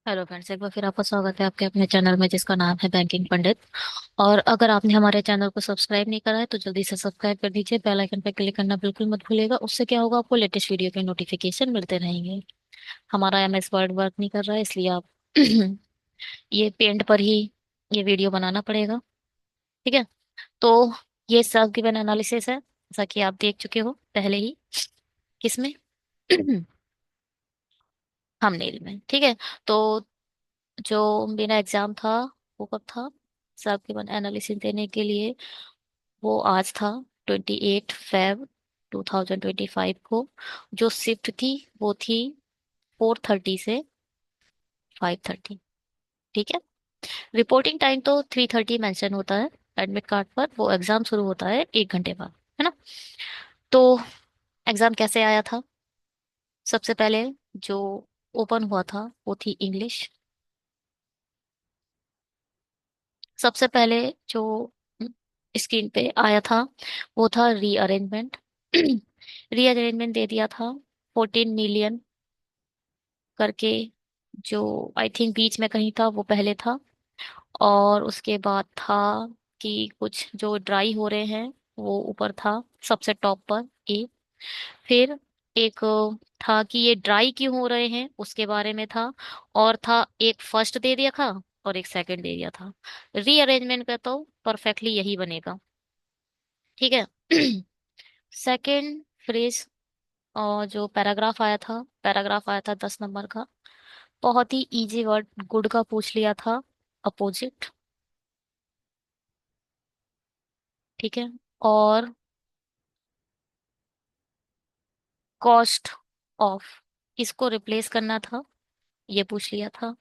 Hello friends, एक बार फिर आपका स्वागत है आपके अपने चैनल में जिसका नाम है बैंकिंग पंडित। और अगर आपने हमारे चैनल को सब्सक्राइब नहीं करा है तो जल्दी से सब्सक्राइब कर दीजिए। बेल आइकन पर क्लिक करना बिल्कुल मत भूलिएगा। उससे क्या होगा, आपको लेटेस्ट वीडियो के नोटिफिकेशन मिलते रहेंगे। हमारा एमएस वर्ड वर्क नहीं कर रहा है, इसलिए आप ये पेंट पर ही ये वीडियो बनाना पड़ेगा। ठीक है। तो ये सब गिवन एनालिसिस है, जैसा कि आप देख चुके हो पहले ही। किसमें? थंबनेल में। ठीक है। तो जो मेरा एग्जाम था वो कब था? सब गिवन एनालिसिस देने के लिए वो आज था, 28 फेब 2025 को। जो शिफ्ट थी वो थी 4:30 से 5:30। ठीक है। रिपोर्टिंग टाइम तो 3:30 मेंशन होता है एडमिट कार्ड पर। वो एग्जाम शुरू होता है 1 घंटे बाद, है ना? तो एग्जाम कैसे आया था? सबसे पहले जो ओपन हुआ था वो थी इंग्लिश। सबसे पहले जो स्क्रीन पे आया था वो था रीअरेंजमेंट। रीअरेंजमेंट दे दिया था 14 मिलियन करके। जो आई थिंक बीच में कहीं था वो पहले था। और उसके बाद था कि कुछ जो ड्राई हो रहे हैं वो ऊपर था, सबसे टॉप पर ए। फिर एक था कि ये ड्राई क्यों हो रहे हैं उसके बारे में था। और था एक फर्स्ट दे दिया था और एक सेकंड दे दिया था। रीअरेंजमेंट का तो परफेक्टली यही बनेगा। ठीक है। सेकंड फ्रेज और जो पैराग्राफ आया था 10 नंबर का। बहुत ही इजी वर्ड गुड का पूछ लिया था, अपोजिट। ठीक है। और कॉस्ट ऑफ, इसको रिप्लेस करना था, ये पूछ लिया था।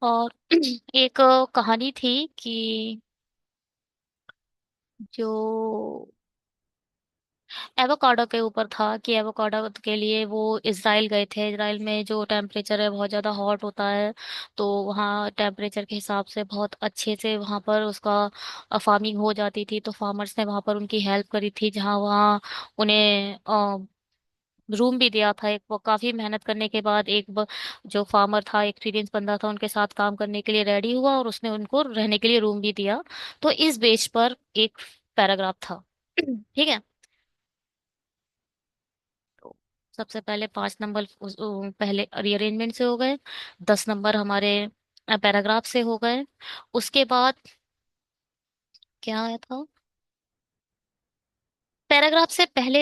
और एक कहानी थी कि जो एवोकाडो के ऊपर था कि एवोकाडो के लिए वो इसराइल गए थे। इसराइल में जो टेम्परेचर है बहुत ज़्यादा हॉट होता है। तो वहाँ टेम्परेचर के हिसाब से बहुत अच्छे से वहाँ पर उसका फार्मिंग हो जाती थी। तो फार्मर्स ने वहाँ पर उनकी हेल्प करी थी, जहाँ वहाँ उन्हें रूम भी दिया था। एक वो काफी मेहनत करने के बाद जो फार्मर था, एक्सपीरियंस बंदा था, उनके साथ काम करने के लिए रेडी हुआ और उसने उनको रहने के लिए रूम भी दिया। तो इस बेस पर एक पैराग्राफ था। ठीक है। तो सबसे पहले 5 नंबर पहले रीअरेंजमेंट से हो गए। 10 नंबर हमारे पैराग्राफ से हो गए। उसके बाद क्या आया था? पैराग्राफ से पहले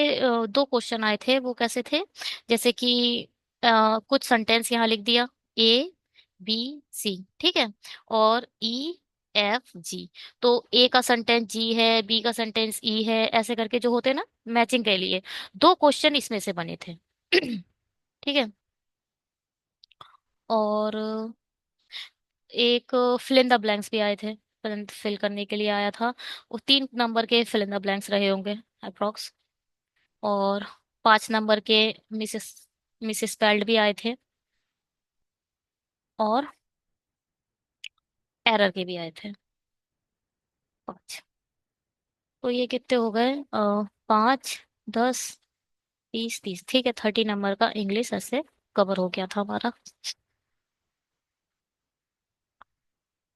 दो क्वेश्चन आए थे, वो कैसे थे? जैसे कि कुछ सेंटेंस यहाँ लिख दिया, ए बी सी। ठीक है। और ई एफ जी। तो ए का सेंटेंस जी है, बी का सेंटेंस ई है, ऐसे करके जो होते हैं ना मैचिंग के लिए। दो क्वेश्चन इसमें से बने थे। ठीक है। और एक फिल इन द ब्लैंक्स भी आए थे, फिल करने के लिए आया था। वो 3 नंबर के फिल इन द ब्लैंक्स रहे होंगे अप्रोक्स। और 5 नंबर के मिसेस मिसेस पेल्ड भी आए थे। और एरर के भी आए थे 5। तो ये कितने हो गए? 5, 10, 20, 30। ठीक है, 30 नंबर का इंग्लिश ऐसे कवर हो गया था हमारा।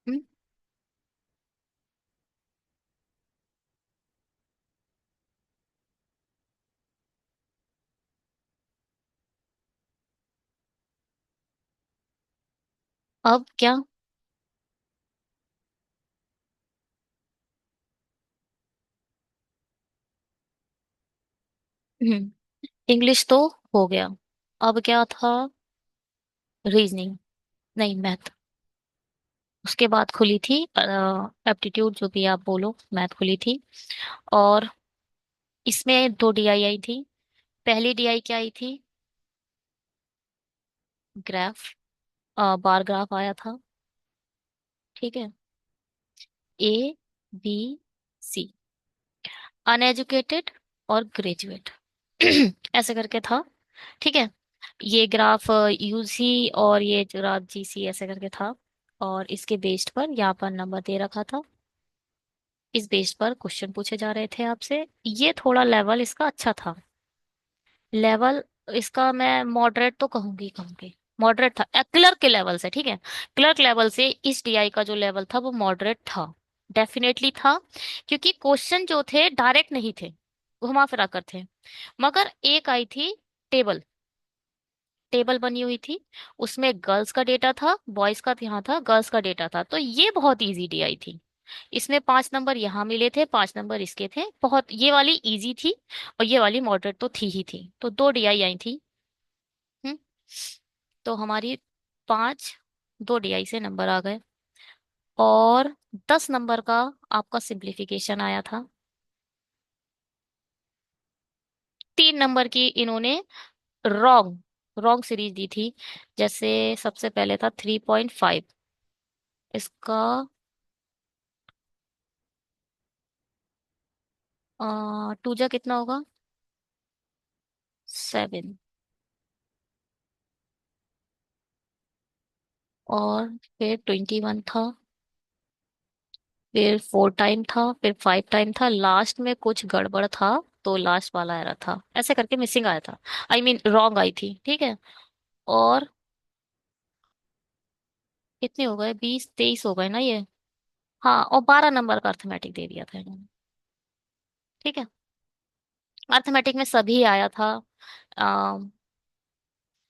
हम्म, अब क्या? इंग्लिश तो हो गया। अब क्या था? रीजनिंग, नहीं मैथ। उसके बाद खुली थी एप्टीट्यूड, जो भी आप बोलो, मैथ खुली थी। और इसमें दो डीआई आई थी। पहली डीआई क्या आई थी? ग्राफ, बार ग्राफ आया था। ठीक है। ए बी सी, अनएजुकेटेड और ग्रेजुएट, ऐसे करके था। ठीक है। ये ग्राफ यूसी और ये ग्राफ जीसी ऐसे करके था। और इसके बेस्ड पर यहाँ पर नंबर दे रखा था। इस बेस्ड पर क्वेश्चन पूछे जा रहे थे आपसे। ये थोड़ा लेवल इसका अच्छा था। लेवल इसका मैं मॉडरेट तो कहूंगी कहूंगी। मॉडरेट था क्लर्क के लेवल से, ठीक है। क्लर्क लेवल से इस डीआई का जो लेवल था वो मॉडरेट था, डेफिनेटली था। क्योंकि क्वेश्चन जो थे डायरेक्ट नहीं थे, घुमा फिरा कर थे। मगर एक आई थी टेबल, टेबल बनी हुई थी, उसमें गर्ल्स का डेटा था, बॉयज का यहाँ था, गर्ल्स का डेटा था, तो ये बहुत इजी डीआई थी। इसमें 5 नंबर यहाँ मिले थे, 5 नंबर इसके थे, बहुत ये वाली इजी थी। और ये वाली मॉडरेट तो थी ही थी, तो 2 डीआई आई थी। हम्म। तो हमारी 5, 2 डीआई से नंबर आ गए। और 10 नंबर का आपका सिंप्लीफिकेशन आया था। 3 नंबर की इन्होंने रॉन्ग रॉन्ग सीरीज दी थी। जैसे सबसे पहले था 3.5, इसका 2 जा कितना होगा, 7। और फिर 21 था, फिर 4 टाइम था, फिर 5 टाइम था, लास्ट में कुछ गड़बड़ था, तो लास्ट वाला एरर था, ऐसे करके मिसिंग आया था, आई मीन रॉन्ग आई थी, ठीक है। और कितने हो गए, 20, 23 हो गए ना ये। हाँ, और 12 नंबर का अर्थमेटिक दे दिया था इन्होंने, ठीक है। अर्थमेटिक में सभी आया था। आ,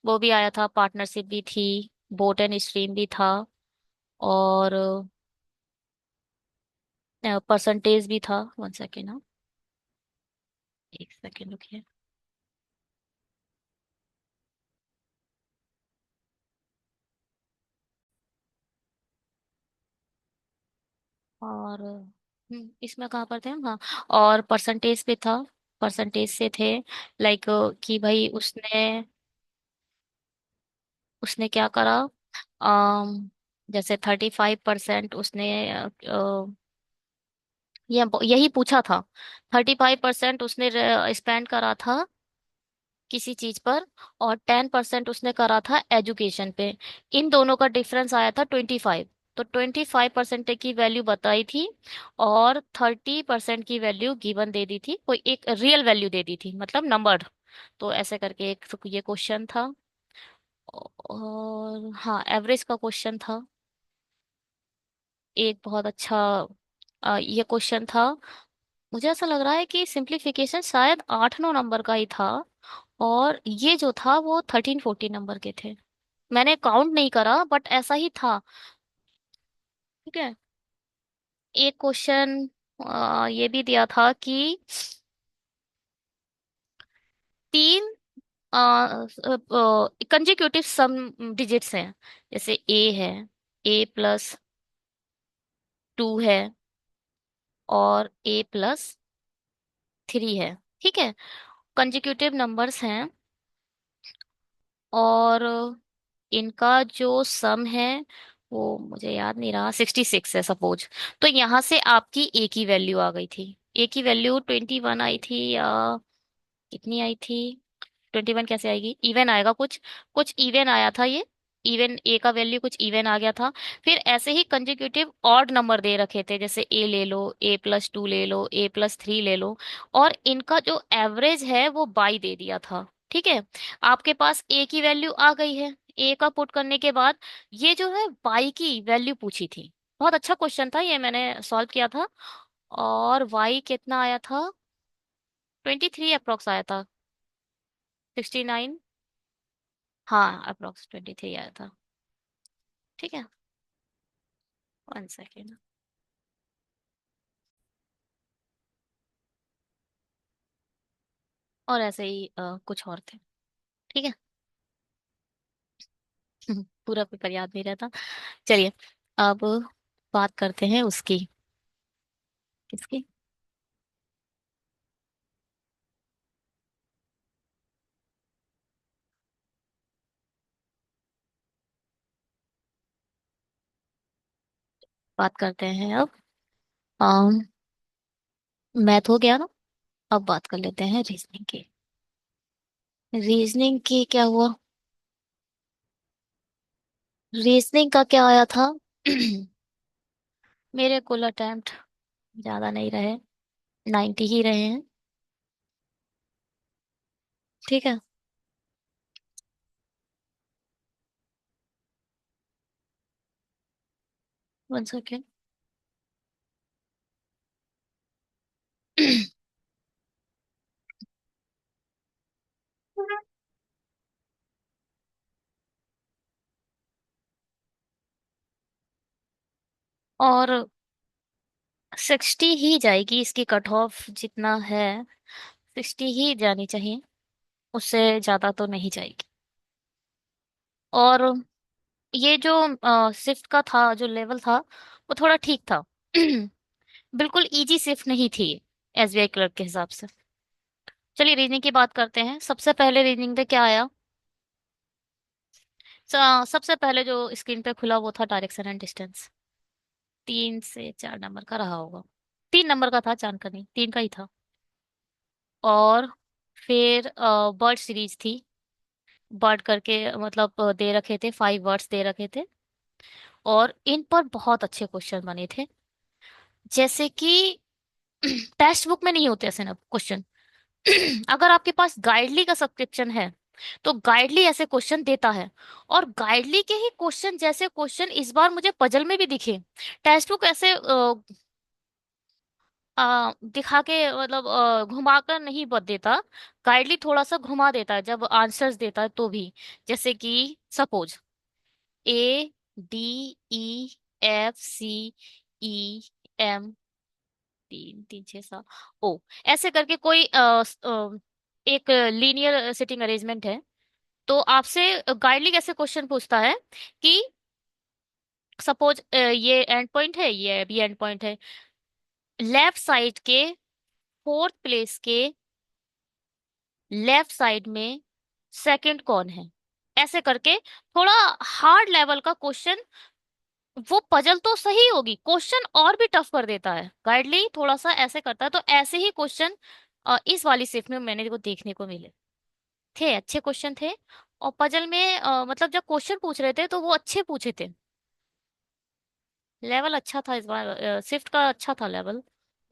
वो भी आया था, पार्टनरशिप भी थी, बोट एंड स्ट्रीम भी था, और परसेंटेज भी था। 1 सेकेंड, हाँ, 1 सेकेंड रुकिए। और इसमें कहाँ पर थे हम, हाँ। और परसेंटेज पे था, परसेंटेज से थे, लाइक कि भाई उसने उसने क्या करा। अम जैसे 35% उसने यही पूछा था। 35% उसने स्पेंड करा था किसी चीज पर, और 10% उसने करा था एजुकेशन पे। इन दोनों का डिफरेंस आया था 25। तो 25% की वैल्यू बताई थी, और 30% की वैल्यू गिवन दे दी थी, कोई एक रियल वैल्यू दे दी थी, मतलब नंबर। तो ऐसे करके एक तो ये क्वेश्चन था। और हाँ, एवरेज का क्वेश्चन था एक बहुत अच्छा। ये क्वेश्चन था। मुझे ऐसा लग रहा है कि सिंप्लीफिकेशन शायद 8-9 नंबर का ही था, और ये जो था वो 13-14 नंबर के थे। मैंने काउंट नहीं करा, बट ऐसा ही था, ठीक है। एक क्वेश्चन ये भी दिया था कि 3 कंजिक्यूटिव सम डिजिट्स हैं, जैसे ए है, A+2 है, और A+3 है, ठीक है। कंजिक्यूटिव नंबर्स हैं, और इनका जो सम है वो मुझे याद नहीं रहा, 66 है सपोज। तो यहाँ से आपकी ए की वैल्यू आ गई थी, ए की वैल्यू 21 आई थी, या कितनी आई थी। 21 कैसे आएगी, इवन आएगा कुछ, कुछ इवन आया था ये, इवन ए का वैल्यू कुछ इवन आ गया था। फिर ऐसे ही कंजिक्यूटिव ऑड नंबर दे रखे थे, जैसे ए ले लो, A+2 ले लो, A+3 ले लो, और इनका जो एवरेज है वो बाई दे दिया था, ठीक है। आपके पास ए की वैल्यू आ गई है, ए का पुट करने के बाद ये जो है बाई की वैल्यू पूछी थी। बहुत अच्छा क्वेश्चन था ये, मैंने सॉल्व किया था। और वाई कितना आया था, 23 अप्रोक्स आया था, 69। हाँ, अप्रोक्स 23 आया था, ठीक है। 1 सेकेंड। और ऐसे ही कुछ और थे, ठीक है। पूरा पेपर याद नहीं रहता। चलिए, अब बात करते हैं उसकी, किसकी। बात करते हैं अब, मैथ हो गया ना, अब बात कर लेते हैं रीजनिंग की। रीजनिंग की क्या हुआ, रीजनिंग का क्या आया था। मेरे कुल अटेम्प्ट ज्यादा नहीं रहे, 90 ही रहे हैं, ठीक है। One second. और 60 ही जाएगी, इसकी कट ऑफ जितना है 60 ही जानी चाहिए, उससे ज्यादा तो नहीं जाएगी। और ये जो सिफ्ट का था, जो लेवल था, वो थोड़ा ठीक था। बिल्कुल इजी सिफ्ट नहीं थी एसबीआई क्लर्क के हिसाब से। चलिए रीजनिंग की बात करते हैं। सबसे पहले रीजनिंग में क्या आया? सबसे पहले जो स्क्रीन पे खुला वो था डायरेक्शन एंड डिस्टेंस। 3 से 4 नंबर का रहा होगा। 3 नंबर का था, 4 का नहीं, 3 का ही था। और फिर बर्ड सीरीज थी। बर्ड करके मतलब दे रखे थे, 5 वर्ड्स दे रखे थे। और इन पर बहुत अच्छे क्वेश्चन बने थे। जैसे कि टेक्स्ट बुक में नहीं होते ऐसे ना क्वेश्चन। अगर आपके पास गाइडली का सब्सक्रिप्शन है तो गाइडली ऐसे क्वेश्चन देता है। और गाइडली के ही क्वेश्चन जैसे क्वेश्चन इस बार मुझे पजल में भी दिखे। टेक्स्ट बुक ऐसे दिखा के मतलब घुमाकर नहीं बत देता। गाइडली थोड़ा सा घुमा देता है जब आंसर्स देता है तो भी। जैसे कि सपोज ADEFCEM, 3 3 6 7 ओ, ऐसे करके कोई एक लीनियर सिटिंग अरेंजमेंट है। तो आपसे गाइडली कैसे क्वेश्चन पूछता है कि सपोज ये एंड पॉइंट है, ये भी एंड पॉइंट है, लेफ्ट साइड के फोर्थ प्लेस के लेफ्ट साइड में सेकंड कौन है, ऐसे करके थोड़ा हार्ड लेवल का क्वेश्चन। वो पजल तो सही होगी, क्वेश्चन और भी टफ कर देता है। गाइडली थोड़ा सा ऐसे करता है, तो ऐसे ही क्वेश्चन इस वाली शिफ्ट में मैंने को देखने को मिले थे। अच्छे क्वेश्चन थे। और पजल में मतलब जब क्वेश्चन पूछ रहे थे तो वो अच्छे पूछे थे। लेवल अच्छा था इस बार, शिफ्ट का अच्छा था लेवल।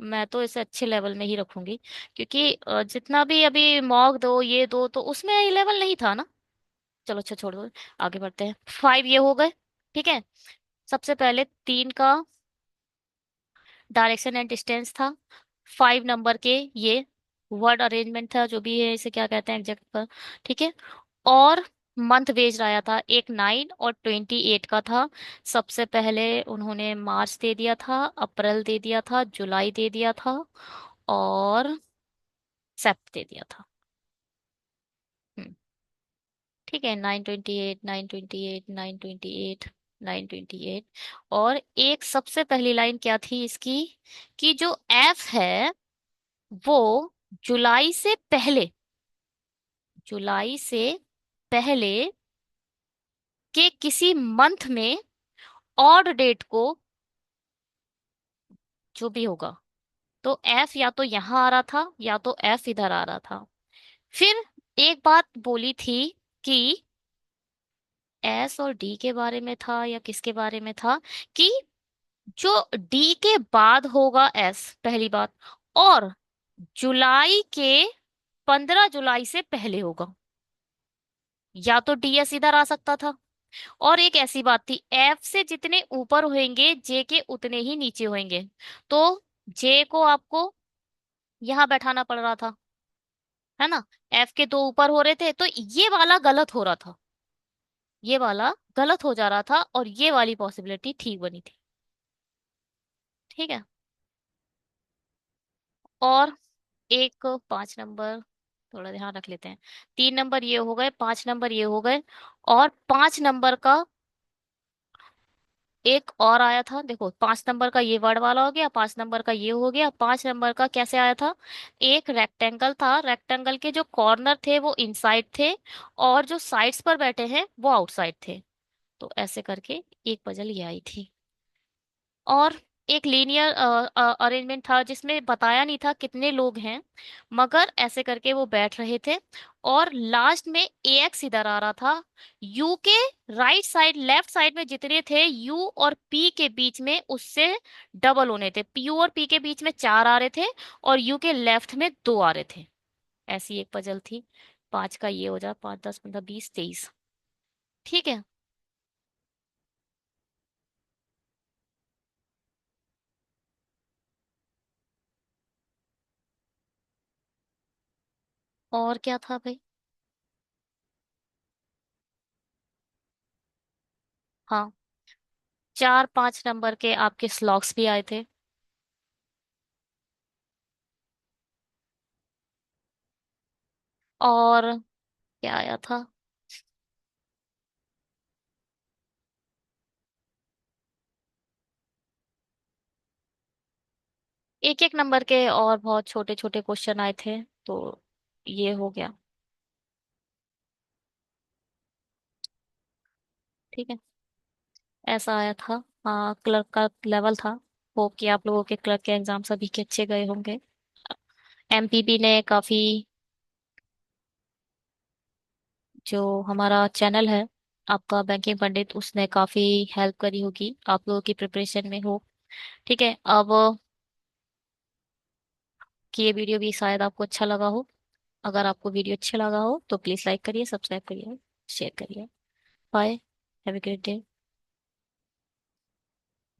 मैं तो इसे अच्छे लेवल में ही रखूंगी। क्योंकि जितना भी अभी मॉक दो ये दो तो उसमें ये लेवल नहीं था ना। चलो अच्छा छोड़ दो, आगे बढ़ते हैं। 5 ये हो गए, ठीक है। सबसे पहले 3 का डायरेक्शन एंड डिस्टेंस था। 5 नंबर के ये वर्ड अरेंजमेंट था, जो भी है इसे क्या कहते हैं एग्जैक्ट पर, ठीक है। और मंथ बेस्ड आया था, एक 9 और 28 का था। सबसे पहले उन्होंने मार्च दे दिया था, अप्रैल दे दिया था, जुलाई दे दिया था, और सेप्ट दे दिया था। हम्म, ठीक है। 9 28 9 28 9 28 9 28। और एक सबसे पहली लाइन क्या थी इसकी, कि जो एफ है वो जुलाई से पहले, जुलाई से पहले के किसी मंथ में ऑड डेट को, जो भी होगा, तो एफ या तो यहां आ रहा था या तो एफ इधर आ रहा था। फिर एक बात बोली थी कि एस और डी के बारे में था या किसके बारे में था, कि जो डी के बाद होगा एस, पहली बात। और जुलाई के 15 जुलाई से पहले होगा, या तो डी एस इधर आ सकता था। और एक ऐसी बात थी, एफ से जितने ऊपर होंगे जे के उतने ही नीचे होंगे। तो जे को आपको यहां बैठाना पड़ रहा था, है ना। एफ के 2 ऊपर हो रहे थे तो ये वाला गलत हो रहा था, ये वाला गलत हो जा रहा था, और ये वाली पॉसिबिलिटी ठीक बनी थी। ठीक है। और एक 5 नंबर थोड़ा ध्यान रख लेते हैं। 3 नंबर ये हो गए, 5 नंबर ये हो गए। और 5 नंबर का एक और आया था, देखो 5 नंबर का ये वर्ड वाला हो गया, 5 नंबर का ये हो गया। 5 नंबर का कैसे आया था, एक रेक्टेंगल था, रेक्टेंगल के जो कॉर्नर थे वो इनसाइड थे, और जो साइड्स पर बैठे हैं वो आउटसाइड थे। तो ऐसे करके एक पजल ये आई थी। और एक लीनियर अरेंजमेंट था जिसमें बताया नहीं था कितने लोग हैं, मगर ऐसे करके वो बैठ रहे थे। और लास्ट में ए एक्स इधर आ रहा था। यू के राइट साइड लेफ्ट साइड में जितने थे यू और पी के बीच में उससे डबल होने थे। पी यू और पी के बीच में 4 आ रहे थे, और यू के लेफ्ट में 2 आ रहे थे। ऐसी एक पजल थी। 5 का ये हो जाए, 5 10 15 20 23। ठीक है। और क्या था भाई? हाँ, 4-5 नंबर के आपके स्लॉग्स भी आए थे। और क्या आया था? एक एक नंबर के और बहुत छोटे छोटे क्वेश्चन आए थे। तो ये हो गया। ठीक है, ऐसा आया था। हाँ, क्लर्क का लेवल था। होप कि आप लोगों के क्लर्क के एग्जाम सभी के अच्छे गए होंगे। एमपीपी ने काफी, जो हमारा चैनल है आपका बैंकिंग पंडित, उसने काफी हेल्प करी होगी आप लोगों की प्रिपरेशन में हो। ठीक है, अब कि ये वीडियो भी शायद आपको अच्छा लगा हो। अगर आपको वीडियो अच्छा लगा हो तो प्लीज लाइक करिए, सब्सक्राइब करिए, शेयर करिए। Bye. Have a great day.